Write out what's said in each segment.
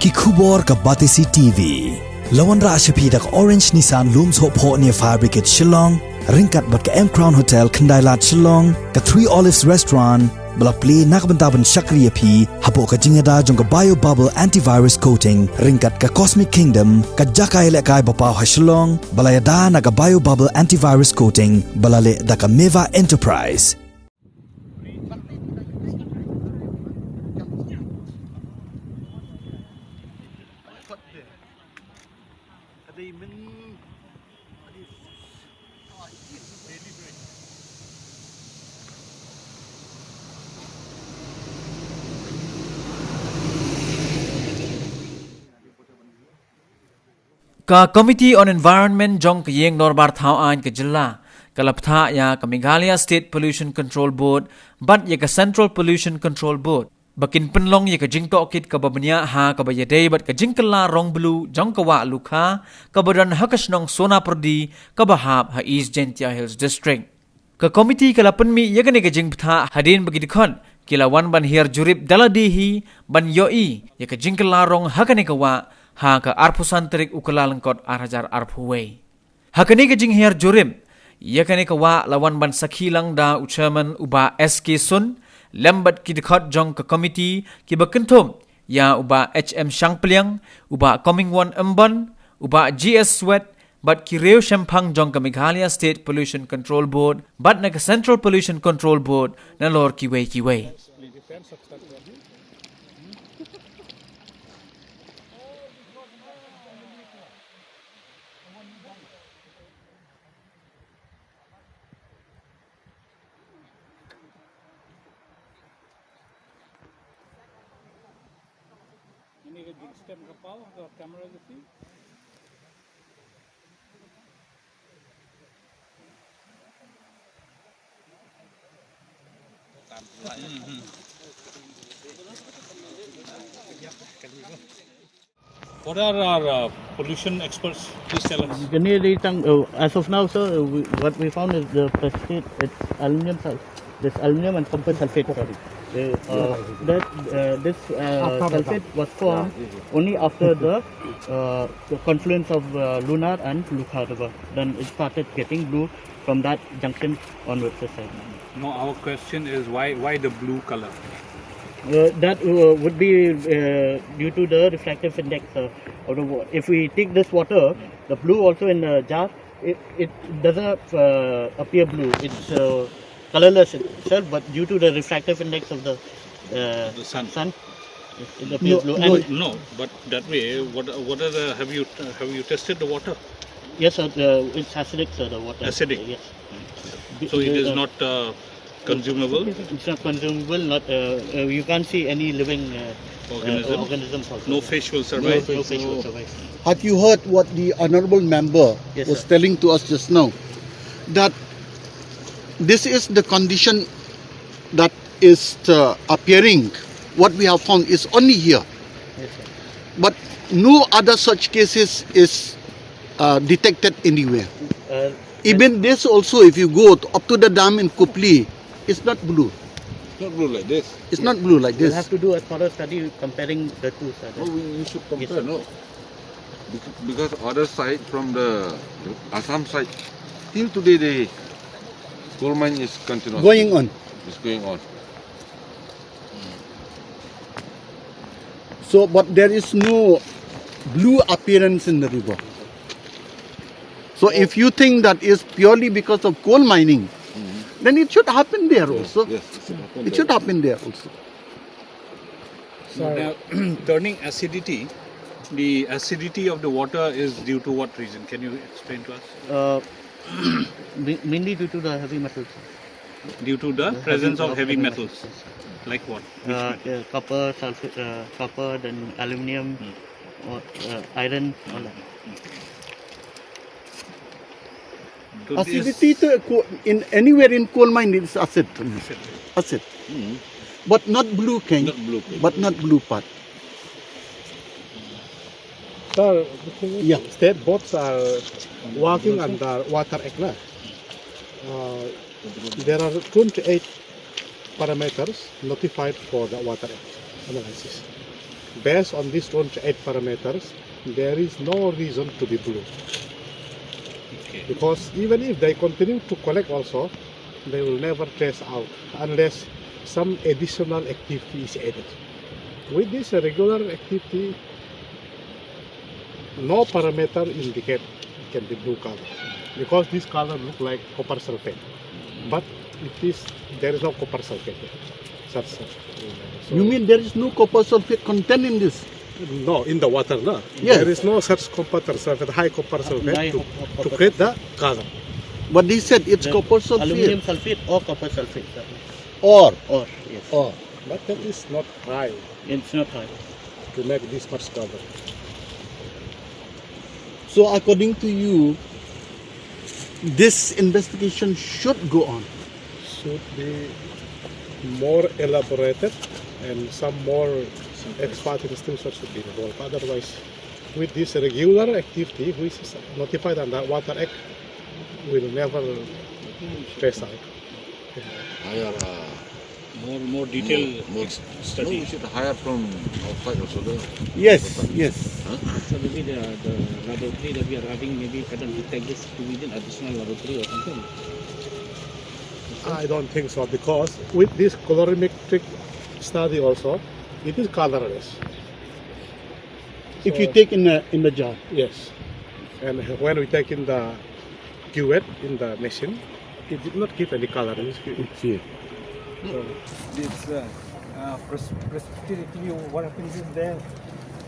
Kikubor ka Batisi TV. Lawan ra ashapi dak Orange Nissan Looms Hope Ho near Fire Brigade Shillong. Ringkat bat ka M Crown Hotel Kendailat Shillong. Ka 3 Olives Restaurant. Balak play nakbantaban Shakriya P. Hapo ka Jingkylla jong ka Bio Bubble Antivirus Coating. Ringkat ka Cosmic Kingdom. Ka Jakay lekay bapaw ha Shillong. Balayada na ka Bio Bubble Antivirus Coating. Balale da ka Meva Enterprise. Ka Committee on Environment jong ka Ïingdorbar Thawaiñ ka Jilla ka Bthah ya ka Meghalaya State Pollution Control Board bat ya ka Central Pollution Control Board bakin penlong ya ka Tohkit ka babanya ha ka bayadei bat ka Jingkylla Rong Blue jong ka wa Lukha ka badan hakasnong Sona Prodi ka bahab ha East Jingkylla Hills District ka committee ka lapenmi ya ka ni ka Bthah hadin bagi dikon kilawan ban hier jurip daladihi ban yoi ya ka Jingkylla Rong ha ka ni ka wa ha ka arpusan terik ukalalengkot arhajar arpuway. Ha kani ka jingher jurim, ya kani ka wa lawan ban sakhilang da uchaman uba SK Sun, lembat ki dekhot jong ka committee ki bakentum, ya uba HM Shangpliang, uba Coming One Mbon, uba GS Sweat, bat ki reo shampang jong ka Meghalaya State Pollution Control Board, bat na ka Central Pollution Control Board na lor kiway kiway. What are our pollution experts? Please tell us. As of now, sir, what we found is the precipitate, it's aluminum, this aluminum and copper sulfate. This sulfate was formed only after the confluence of Lunar and Lukha river. Then it started getting blue from that junction onwards. No, our question is why the blue color? That would be due to the refractive index of the water. If we take this water, the blue also in the jar, it doesn't appear blue. It's colorless itself, but due to the refractive index of the sun, it appears blue. No, but that way, what are the? Have you tested the water? Yes, sir. It's acidic, sir. The water. Acidic. Yes. So it is not consumable. It's not consumable. Not you can't see any living organisms. Also. No fish will survive. No fish will survive. Have you heard what the honorable member was telling to us just now? That this is the condition that is appearing. What we have found is only here. Yes, sir. But no other such cases is detected anywhere. Even this also, if you go up to the dam in Kupli, it's not blue. It's not blue like this. It's not blue like this. We'll have to do a thorough study comparing the two. Sir. No, we should compare, Yes, no. Because other side from the Assam side, till today the coal mine is continuous. Going on. It's going on. So, but there is no blue appearance in the river. So, if you think that is purely because of coal mining, then it should happen there also. Yes, It should happen there also. So now, turning acidity, the acidity of the water is due to what reason? Can you explain to us? Mainly due to the heavy metals. Due to the presence of heavy metals. Like what? Copper, sulfate, copper, then aluminium, or iron, all that. So Acidity in anywhere in coal mine is acid. Acid. But not blue cane. Not blue cane. But not blue part. Sir, the thing is, Yeah. state boards are working under Water Act. There are 28 parameters notified for the Water Act analysis. based on these 28 parameters, there is no reason to be blue. Okay. Because even if they continue to collect also, they will never trace out unless some additional activity is added. With this regular activity, no parameter indicate it can be blue color, because this color look like copper sulfate, but there is no copper sulfate here. So You mean there is no copper sulfate content in this? no, in the water, no. Yes. There is no such copper sulfate, high copper sulfate to create the color. But they said it's The copper sulfate. Aluminum sulfate or copper sulfate, sir. Or. Yes. Or. But that is not high It's not high. to make this much color. So according to you, this investigation should go on. Should be more elaborated and some more expert institutions should be involved. Otherwise, with this regular activity, which is notified under Water Act, will never trace out. Hire More detailed study. No, we should hire from outside also. Yes, yes. So maybe the laboratory that we are having maybe cannot detect this to within additional laboratory or something. I don't think so, because with this colorimetric study also, it is colorless. If you take in the jar. Yes. And when we take in the cuvette in the machine, it did not give any color. It's here. This precipitately what happens is there.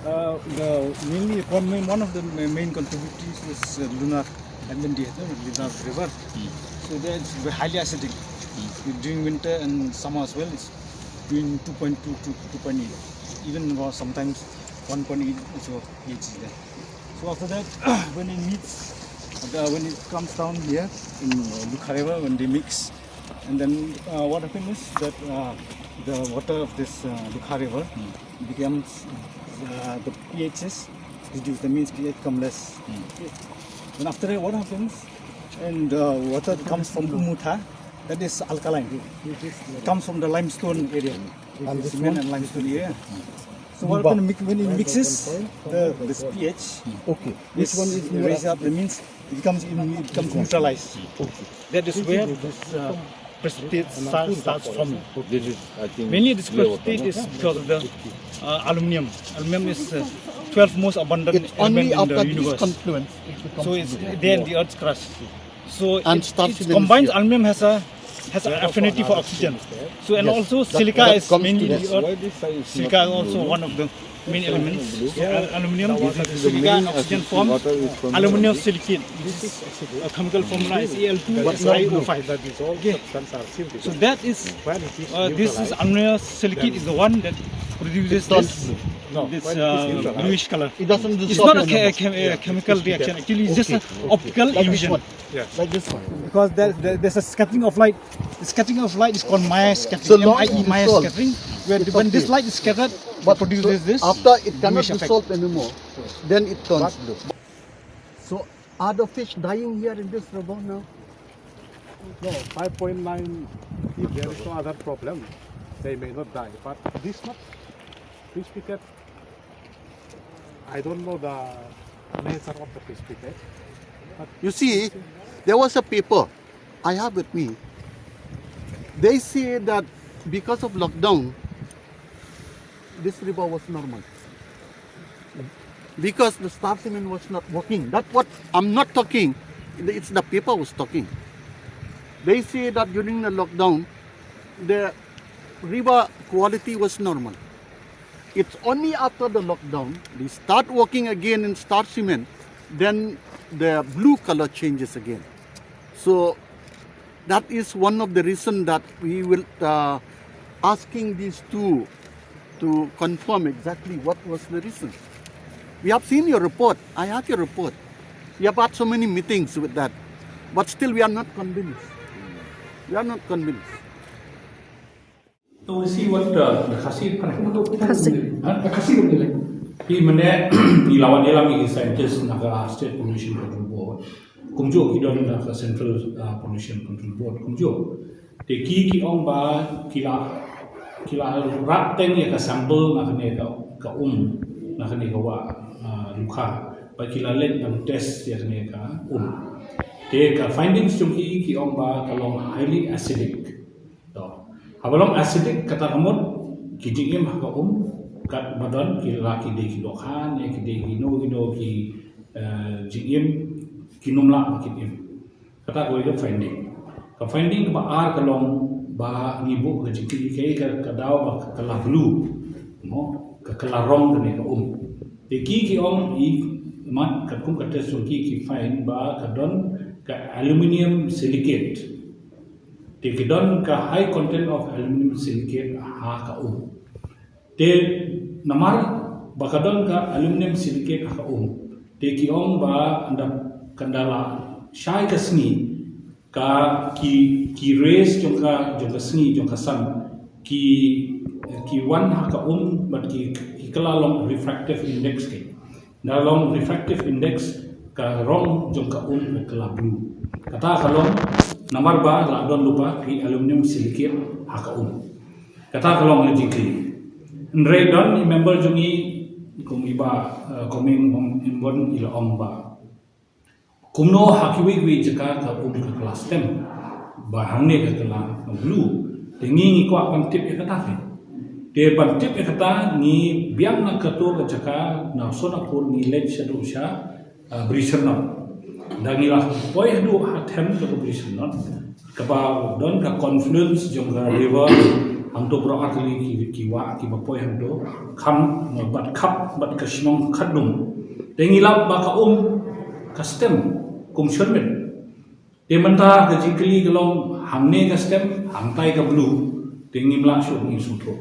One of the main contributors is lunar lunar river. So there it's highly acidic. During winter and summer as well, it's between 2.2 to 2.8. Even sometimes 1.8 also pH is there. So after that, when it comes down here in Lukha river, when they mix, and then what happens is that the water of this Lukha river becomes the pH is reduced. That means pH becomes less. Then after that, what happens? And water comes from Bthah, that is alkaline. It comes from the limestone area, and cement and limestone area. So what happens when it mixes this pH? Okay. This one is raised up. That means it becomes neutralized. That is where this precipitate starts from. This is, I think, Mainly this precipitate is because of the aluminium. Aluminium is 12th most abundant It's only element in after the this universe. confluence. So it's there in the Earth's crust. So And it starts in combines here. aluminium has an affinity for oxygen. So and Yes, also that silica is comes mainly to the this. Earth. Silica is also one of the main elements. Aluminium, the silica main and oxygen acid form water is from aluminium silicate. This is a chemical formula is Al2SiO5. that dissolved substance are simple. So that is When it is this is neutralized, aluminum silicate is the one that produces this when it is neutralized, bluish color. It doesn't It's dissolve not a anymore. chemical reaction. Actually, it's just an optical Like this illusion. one. Yes. Like this one. Because there's a scattering of light. The scattering of light is called Maya scattering. So long M-I-E, Maya dissolved, scattering. Where it's when this okay. light is scattered, But it produces this. after it cannot bluish effect. dissolve anymore, then it turns blue. So are the fish dying here in this river now? No, 5.9, if there is no other problem, they may not die. But this much fish picket, I don't know the nature of the fish picket. You see, there was a paper I have with me. They say that because of lockdown, this river was normal. Because the star cement was not working. That's what I'm not talking. It's the paper was talking. They say that during the lockdown, the river quality was normal. It's only after the lockdown, they start working again in star cement, then the blue color changes again. So that is one of the reasons that we will asking these two to confirm exactly what was the reason. We have seen your report. I have your report. We have had so many meetings with that, but still we are not convinced. We are not convinced. So we see what the Khasi He mane ilawan elam is scientist naga state pollution control board. Kumjo kidon naga central pollution control board. Kumjo te ki ong ba kila rat teng ya ka sample naga ne ka ka nak ni ka wa Lukha ba kila let ban test ya ni ka te ka findings chung ki ong ba kalong highly acidic to abalong acidic kata kamot ki jingim ka kat badan ki laki de ki dokhan ki de gino ki jingim ki numla ki im kata ko finding ka finding ba ar kalong ba ngibu ka jingki ka daw ba kala blue no ka kala rong ni ka te ki ong I mat ka kum ka test ki find ba ka don ka aluminium silicate te ki don ka high content of aluminium silicate ha ka te namar ba ka don ka aluminium silicate ha ka te ki ong ba anda kandala syai ka sni ka ki raise jongka sni jongka san ki wan ha ka but ki kala long refractive index ke na long refractive index ka rong jongka ka kala blue kata kalong nomor ba la don lupa ki aluminium silicate ha ka kata kalong Jingkylla nre don I member jungi kung iba coming imbon ila ong ba kumno hakiwi wi jaka ka ka kelas tem ba hangne ka kala blue tengi ko akan tip ka ta te ban tip ka ta ni biang na ka to ka jaka na so na ko ni let shadow sha brisher na dangi la boy hadu hatem ka brisher na ka ba don ka confluence jong ka river am to pro atli ki wa ki ba boy hadu kham bat khap bat ka shmong khadum tengi la ba ka ka stem kum shormen te manta ka Jingkylla galong hamne ka stem hamtai ka blue tengi mla shu ni sutro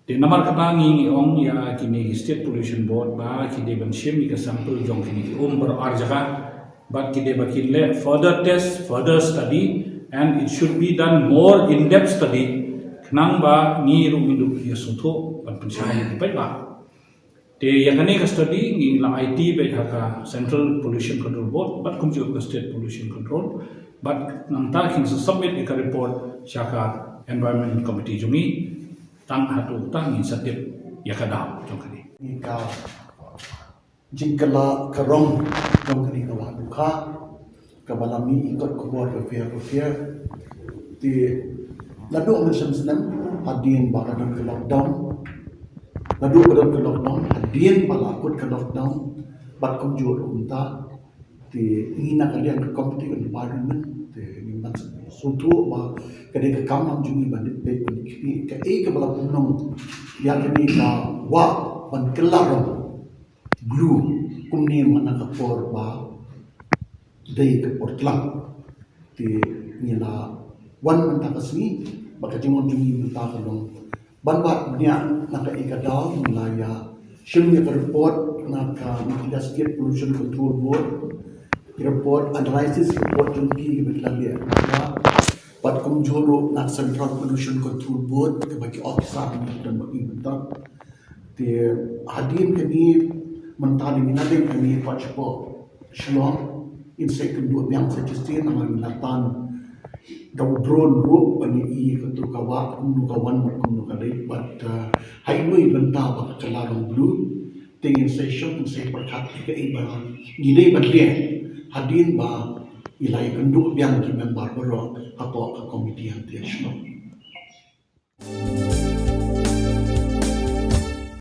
te namar kata ngi ong ya kini state pollution board ba ki de ban shem ni ka sample jong kini ber arjaka but ki de ba ki let further test further study and it should be done more in depth study knang ba ni ru mindu ya sutro ban pensyai pai ba te yakane ka study ngi la IT be ka Central Pollution Control Board but kum ka State Pollution Control but nanta king submit ka report syaka Environment Committee jungi tang hatu tang ngi satip yakada jongkani ni ka Jingkylla ka Rong jongkani ka Lukha ka balami ikot ko board of fair ti ladu man senam hadin ba ka lockdown Nadu pada ke lockdown, hadian balakut ke lockdown, bat komjur unta, ti ingin kalian ke komite ke parlimen, ti ingin sutu ba kadai ke kamang jungi bandit baik bandit kini ke ke balakut nong yang kini ka wa ban kelarong blue kumni mana ke por ba dai ke por tlang ti ingin wan mentah kesini baka jemon jungi mentah kelong Banbat niya naka ikadaw nilaya siyang niya report naka Jingkylla State Pollution Control Board report analysis report yung kibiglalia bat kung juro na Central Pollution Control Board kabagi officer ni dan mag-ibentar ti hadin kami mentali minading kami pachipo Shillong in second dua yang suggestion ang minatan daw drone ro ani I katu kawa kunu kawan kunu kalay but hainoy banta ba kalarong blue tingin session sa perkat ka iba gide badlian hadin ba ilay kanduk biang ki member ro apo ka committee ang tiyan